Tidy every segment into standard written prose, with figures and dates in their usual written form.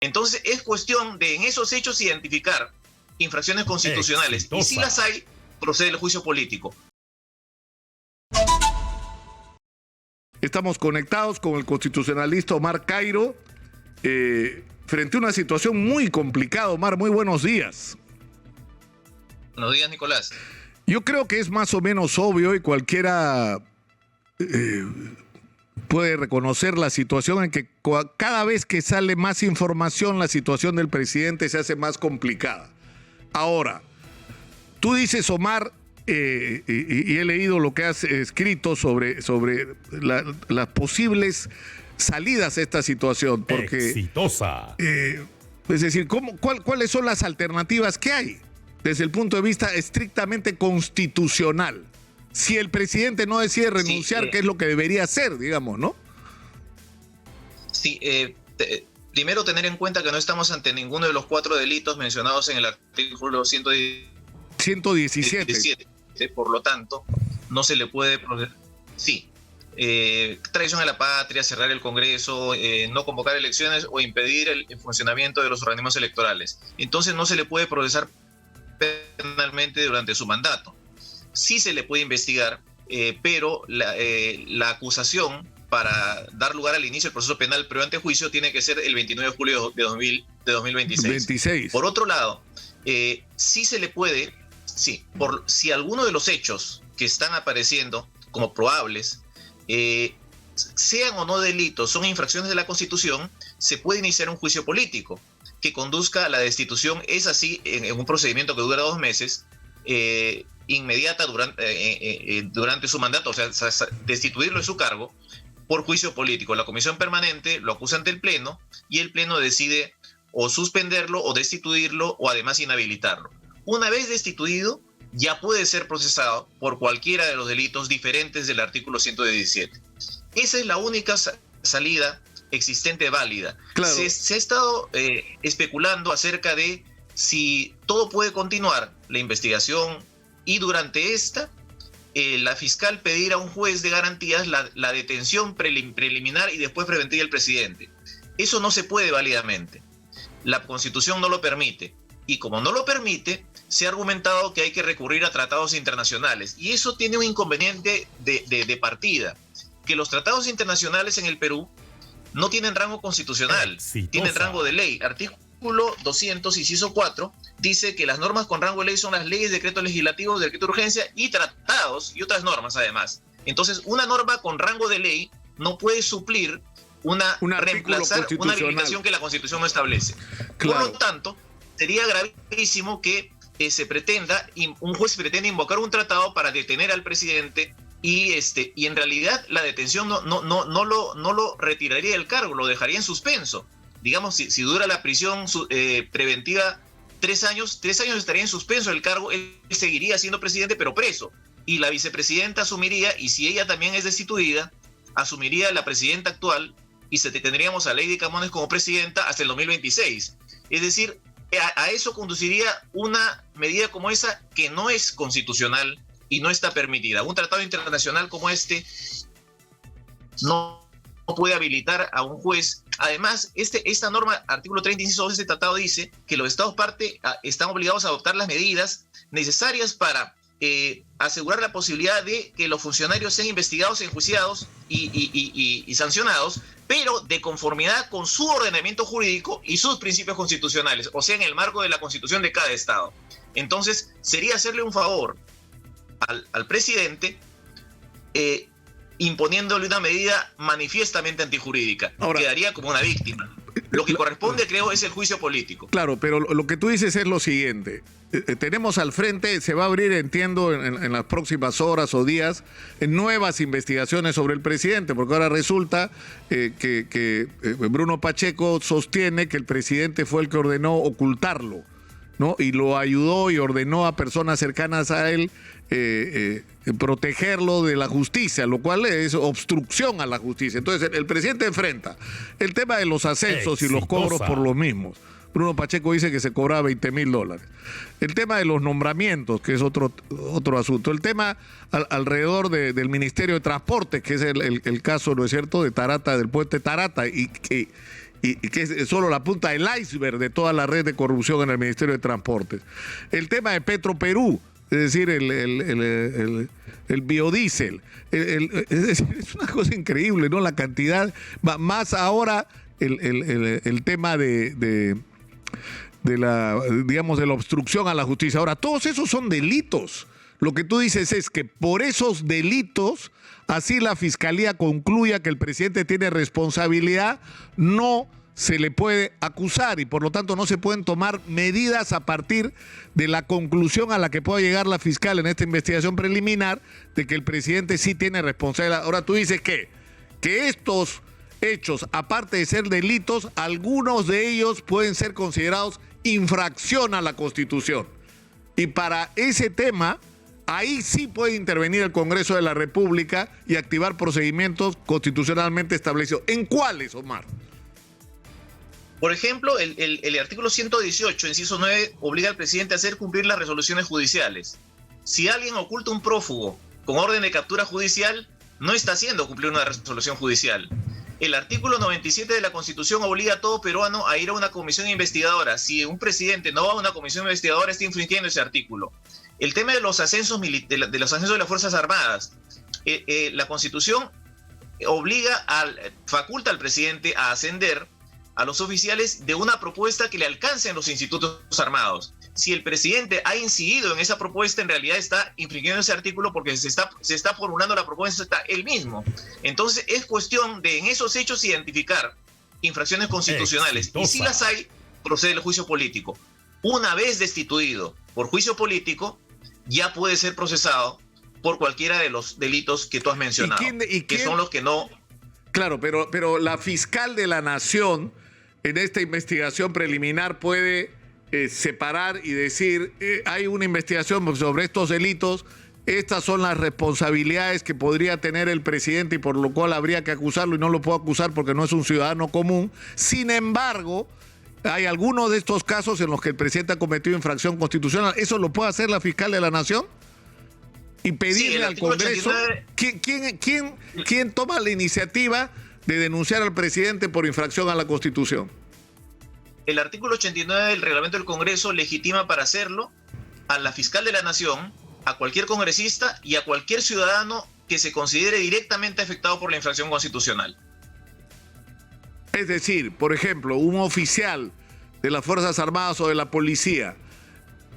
Entonces es cuestión de en esos hechos identificar infracciones constitucionales. Y si las hay, procede el juicio político. Estamos conectados con el constitucionalista Omar Cairo frente a una situación muy complicada. Omar, muy buenos días. Buenos días, Nicolás. Yo creo que es más o menos obvio y cualquiera puede reconocer la situación en que cada vez que sale más información, la situación del presidente se hace más complicada. Ahora, tú dices, Omar, y he leído lo que has escrito sobre las posibles salidas a esta situación. Porque, exitosa. Es decir, ¿cuáles son las alternativas que hay desde el punto de vista estrictamente constitucional? Si el presidente no decide renunciar, ¿qué es lo que debería hacer, digamos, no? Sí, primero tener en cuenta que no estamos ante ninguno de los 4 delitos mencionados en el artículo 117. Por lo tanto, no se le puede proceder. Sí, traición a la patria, cerrar el Congreso, no convocar elecciones o impedir el funcionamiento de los organismos electorales. Entonces no se le puede procesar penalmente durante su mandato. Sí se le puede investigar, pero la acusación para dar lugar al inicio del proceso penal previo ante juicio tiene que ser el 29 de julio de 2026. Por otro lado, sí se le puede, si alguno de los hechos que están apareciendo como probables, sean o no delitos, son infracciones de la Constitución, se puede iniciar un juicio político que conduzca a la destitución, es así, en un procedimiento que dura 2 meses, inmediata durante su mandato, o sea, destituirlo de su cargo por juicio político. La comisión permanente lo acusa ante el Pleno y el Pleno decide o suspenderlo o destituirlo o además inhabilitarlo. Una vez destituido, ya puede ser procesado por cualquiera de los delitos diferentes del artículo 117. Esa es la única salida existente válida. Claro. Se ha estado especulando acerca de si todo puede continuar, la investigación, y durante esta, la fiscal pedir a un juez de garantías la detención preliminar y después preventiva del presidente. Eso no se puede válidamente. La Constitución no lo permite. Y como no lo permite, se ha argumentado que hay que recurrir a tratados internacionales. Y eso tiene un inconveniente de partida, que los tratados internacionales en el Perú no tienen rango constitucional, tienen rango de ley. Artículo 200, inciso 4, dice que las normas con rango de ley son las leyes, decretos legislativos, decreto de urgencia y tratados y otras normas además. Entonces, una norma con rango de ley no puede suplir reemplazar una habilitación que la Constitución no establece. Claro. Por lo tanto, sería gravísimo que un juez pretenda invocar un tratado para detener al presidente y en realidad la detención no lo retiraría del cargo, lo dejaría en suspenso. Digamos, si dura la prisión preventiva 3 años estaría en suspenso el cargo, él seguiría siendo presidente pero preso. Y la vicepresidenta asumiría, y si ella también es destituida, asumiría la presidenta actual y tendríamos a Lady Camones como presidenta hasta el 2026. Es decir, a eso conduciría una medida como esa que no es constitucional y no está permitida. Un tratado internacional como este no puede habilitar a un juez. Además, esta norma, artículo 30, inciso 2 de este tratado dice que los Estados parte están obligados a adoptar las medidas necesarias para asegurar la posibilidad de que los funcionarios sean investigados, enjuiciados y sancionados, pero de conformidad con su ordenamiento jurídico y sus principios constitucionales, o sea, en el marco de la Constitución de cada Estado. Entonces, sería hacerle un favor al presidente imponiéndole una medida manifiestamente antijurídica. Ahora, quedaría como una víctima. Lo que corresponde, creo, es el juicio político. Claro, pero lo que tú dices es lo siguiente. Tenemos al frente, se va a abrir, entiendo, en las próximas horas o días, nuevas investigaciones sobre el presidente, porque ahora resulta que Bruno Pacheco sostiene que el presidente fue el que ordenó ocultarlo, ¿no? Y lo ayudó y ordenó a personas cercanas a él protegerlo de la justicia, lo cual es obstrucción a la justicia. Entonces el presidente enfrenta el tema de los ascensos y los cobros por los mismos. Bruno Pacheco dice que se cobraba $20,000. El tema de los nombramientos, que es otro asunto. El tema alrededor del Ministerio de Transporte, que es el caso, ¿no es cierto?, de Tarata, del puente Tarata, y y que es solo la punta del iceberg de toda la red de corrupción en el Ministerio de Transportes. El tema de Petroperú, es decir, el biodiesel. Es decir, es una cosa increíble, ¿no? La cantidad, más ahora el tema de la, digamos, de la obstrucción a la justicia. Ahora, todos esos son delitos. Lo que tú dices es que por esos delitos, así la Fiscalía concluya que el presidente tiene responsabilidad, no se le puede acusar y por lo tanto no se pueden tomar medidas a partir de la conclusión a la que pueda llegar la fiscal en esta investigación preliminar de que el presidente sí tiene responsabilidad. Ahora tú dices que estos hechos, aparte de ser delitos, algunos de ellos pueden ser considerados infracción a la Constitución. Y para ese tema, ahí sí puede intervenir el Congreso de la República y activar procedimientos constitucionalmente establecidos. ¿En cuáles, Omar? Por ejemplo, el artículo 118, inciso 9, obliga al presidente a hacer cumplir las resoluciones judiciales. Si alguien oculta un prófugo con orden de captura judicial, no está haciendo cumplir una resolución judicial. El artículo 97 de la Constitución obliga a todo peruano a ir a una comisión investigadora. Si un presidente no va a una comisión investigadora, está infringiendo ese artículo. El tema de los ascensos de los ascensos de las Fuerzas Armadas. La Constitución faculta al presidente a ascender a los oficiales de una propuesta que le alcance en los institutos armados. Si el presidente ha incidido en esa propuesta, en realidad está infringiendo ese artículo porque se está formulando la propuesta él mismo. Entonces es cuestión de en esos hechos identificar infracciones constitucionales. Exitosa. Y si las hay, procede el juicio político. Una vez destituido por juicio político, ya puede ser procesado por cualquiera de los delitos que tú has mencionado. Que son los que no... Claro, pero la fiscal de la Nación en esta investigación preliminar puede separar y decir, hay una investigación sobre estos delitos, estas son las responsabilidades que podría tener el presidente y por lo cual habría que acusarlo y no lo puedo acusar porque no es un ciudadano común. Sin embargo, hay algunos de estos casos en los que el presidente ha cometido infracción constitucional. ¿Eso lo puede hacer la fiscal de la Nación? Y pedirle al Congreso, 89... ¿quién toma la iniciativa de denunciar al presidente por infracción a la Constitución? El artículo 89 del reglamento del Congreso legitima para hacerlo a la fiscal de la Nación, a cualquier congresista y a cualquier ciudadano que se considere directamente afectado por la infracción constitucional. Es decir, por ejemplo, un oficial de las Fuerzas Armadas o de la policía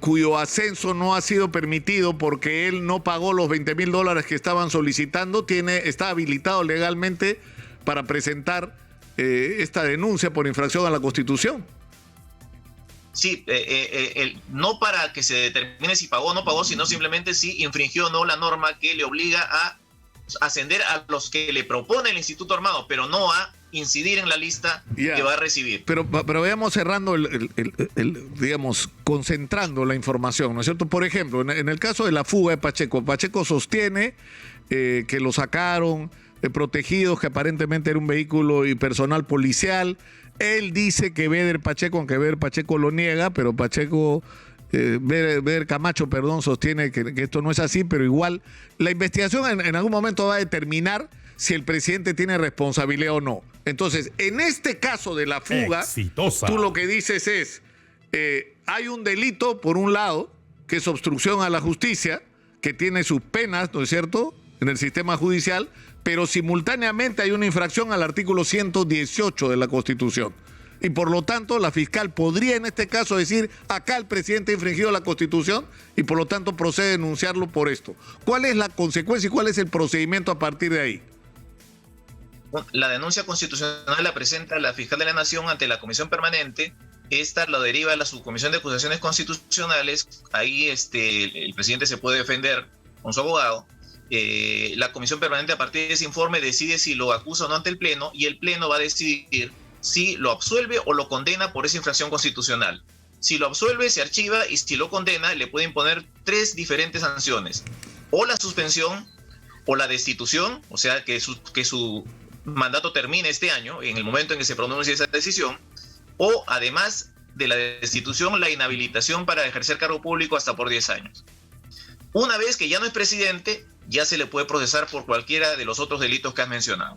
cuyo ascenso no ha sido permitido porque él no pagó los $20,000 que estaban solicitando, está habilitado legalmente para presentar esta denuncia por infracción a la Constitución. Sí, no para que se determine si pagó o no pagó, sino simplemente si infringió o no la norma que le obliga a ascender a los que le propone el Instituto Armado, pero no a incidir en la lista que va a recibir. Pero veamos cerrando, digamos, concentrando la información, ¿no es cierto? Por ejemplo, en el caso de la fuga de Pacheco, Pacheco sostiene que lo sacaron protegidos, que aparentemente era un vehículo y personal policial. Él dice que Beder Pacheco, aunque Beder Pacheco lo niega, pero Pacheco... Beder Camacho, perdón, sostiene que esto no es así, pero igual la investigación en algún momento va a determinar si el presidente tiene responsabilidad o no. Entonces, en este caso de la fuga, exitosa, tú lo que dices es, hay un delito, por un lado, que es obstrucción a la justicia, que tiene sus penas, ¿no es cierto?, en el sistema judicial, pero simultáneamente hay una infracción al artículo 118 de la Constitución. Y por lo tanto, la fiscal podría en este caso decir, acá el presidente ha infringido la Constitución y por lo tanto procede a denunciarlo por esto. ¿Cuál es la consecuencia y cuál es el procedimiento a partir de ahí? La denuncia constitucional la presenta la fiscal de la Nación ante la Comisión Permanente. Esta lo deriva a la Subcomisión de Acusaciones Constitucionales. Ahí el presidente se puede defender con su abogado. La Comisión Permanente a partir de ese informe decide si lo acusa o no ante el Pleno y el Pleno va a decidir si lo absuelve o lo condena por esa infracción constitucional. Si lo absuelve, se archiva, y si lo condena, le puede imponer 3 diferentes sanciones. O la suspensión, o la destitución, o sea, que su mandato termine este año, en el momento en que se pronuncie esa decisión, o además de la destitución, la inhabilitación para ejercer cargo público hasta por 10 años. Una vez que ya no es presidente, ya se le puede procesar por cualquiera de los otros delitos que has mencionado.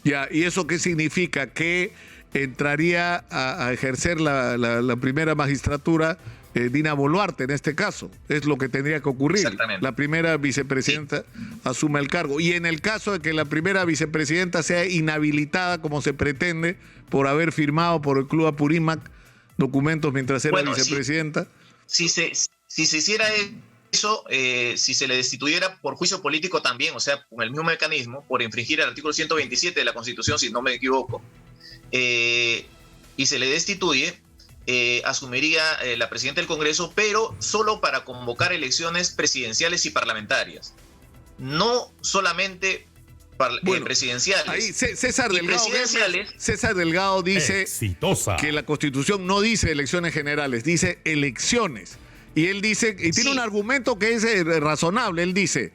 Ya, ¿y eso qué significa? Que entraría a ejercer la primera magistratura Dina Boluarte en este caso. Es lo que tendría que ocurrir. Exactamente. La primera vicepresidenta asume el cargo. Y en el caso de que la primera vicepresidenta sea inhabilitada, como se pretende, por haber firmado por el Club Apurímac documentos mientras era vicepresidenta. Si se hiciera eso, si se le destituyera por juicio político también, o sea, con el mismo mecanismo, por infringir el artículo 127 de la Constitución, si no me equivoco, y se le destituye, asumiría la presidenta del Congreso, pero solo para convocar elecciones presidenciales y parlamentarias. No solamente presidenciales. Ahí César Delgado dice que la Constitución no dice elecciones generales, dice elecciones. Y él dice, y tiene un argumento que es razonable, él dice,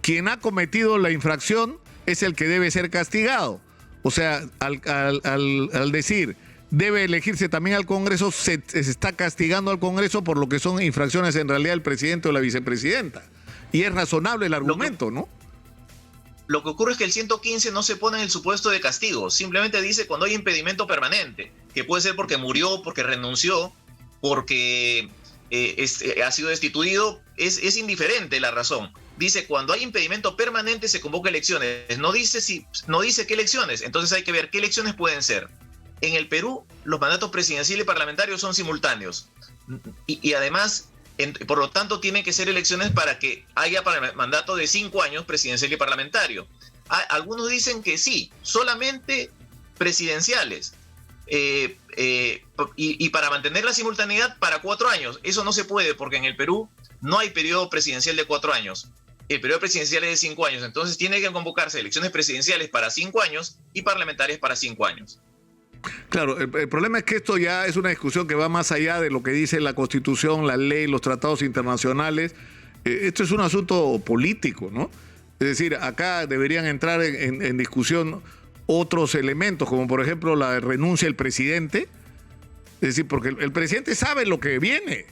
quien ha cometido la infracción es el que debe ser castigado. O sea, al decir debe elegirse también al Congreso, se está castigando al Congreso por lo que son infracciones en realidad del presidente o la vicepresidenta. Y es razonable el argumento, ¿no? Lo que ocurre es que el 115 no se pone en el supuesto de castigo, simplemente dice cuando hay impedimento permanente, que puede ser porque murió, porque renunció, porque ha sido destituido, es indiferente la razón. Dice cuando hay impedimento permanente se convoca elecciones, no dice qué elecciones, entonces hay que ver qué elecciones pueden ser. En el Perú los mandatos presidenciales y parlamentarios son simultáneos y además, por lo tanto, tienen que ser elecciones para que haya mandato de 5 años presidencial y parlamentario. Algunos dicen que sí, solamente presidenciales. Y para mantener la simultaneidad para 4 años. Eso no se puede porque en el Perú no hay periodo presidencial de 4 años. El periodo presidencial es de 5 años. Entonces tiene que convocarse elecciones presidenciales para 5 años y parlamentarias para 5 años. Claro, el problema es que esto ya es una discusión que va más allá de lo que dice la Constitución, la ley, los tratados internacionales. Esto es un asunto político, ¿no? Es decir, acá deberían entrar en discusión otros elementos, como por ejemplo la renuncia del presidente. Es decir, porque el presidente sabe lo que viene.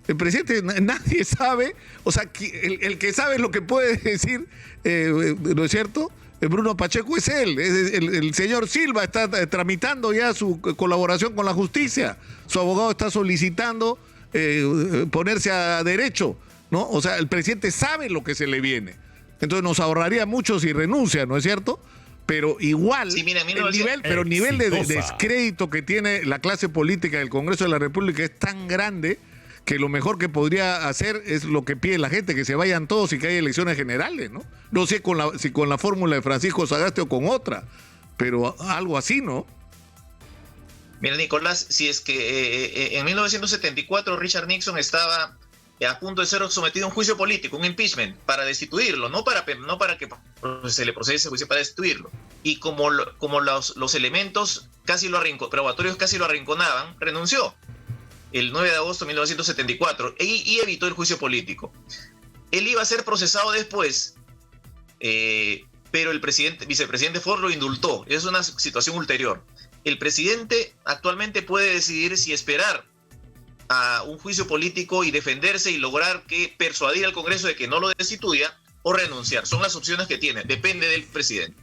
El presidente, nadie sabe, o sea, el que sabe lo que puede decir, ¿no es cierto? Bruno Pacheco es él, el señor Silva está tramitando ya su colaboración con la justicia, su abogado está solicitando ponerse a derecho, ¿no? O sea, el presidente sabe lo que se le viene, entonces nos ahorraría mucho si renuncia, ¿no es cierto? Pero igual, sí, mira, el nivel de descrédito que tiene la clase política del Congreso de la República es tan grande que lo mejor que podría hacer es lo que pide la gente, que se vayan todos y que haya elecciones generales, ¿no? No sé si con la fórmula de Francisco Sagasti o con otra, pero algo así, ¿no? Mira, Nicolás, si es que en 1974 Richard Nixon estaba a punto de ser sometido a un juicio político, un impeachment, para destituirlo, no para que se le procese ese juicio, para destituirlo. Y como los elementos probatorios casi lo arrinconaban, renunció el 9 de agosto de 1974 y evitó el juicio político. Él iba a ser procesado después, pero el vicepresidente Ford lo indultó. Es una situación ulterior. El presidente actualmente puede decidir si esperar a un juicio político y defenderse y lograr persuadir al Congreso de que no lo destituya o renunciar. Son las opciones que tiene, depende del presidente.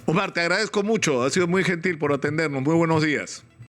Omar, te agradezco mucho, has sido muy gentil por atendernos. Muy buenos días.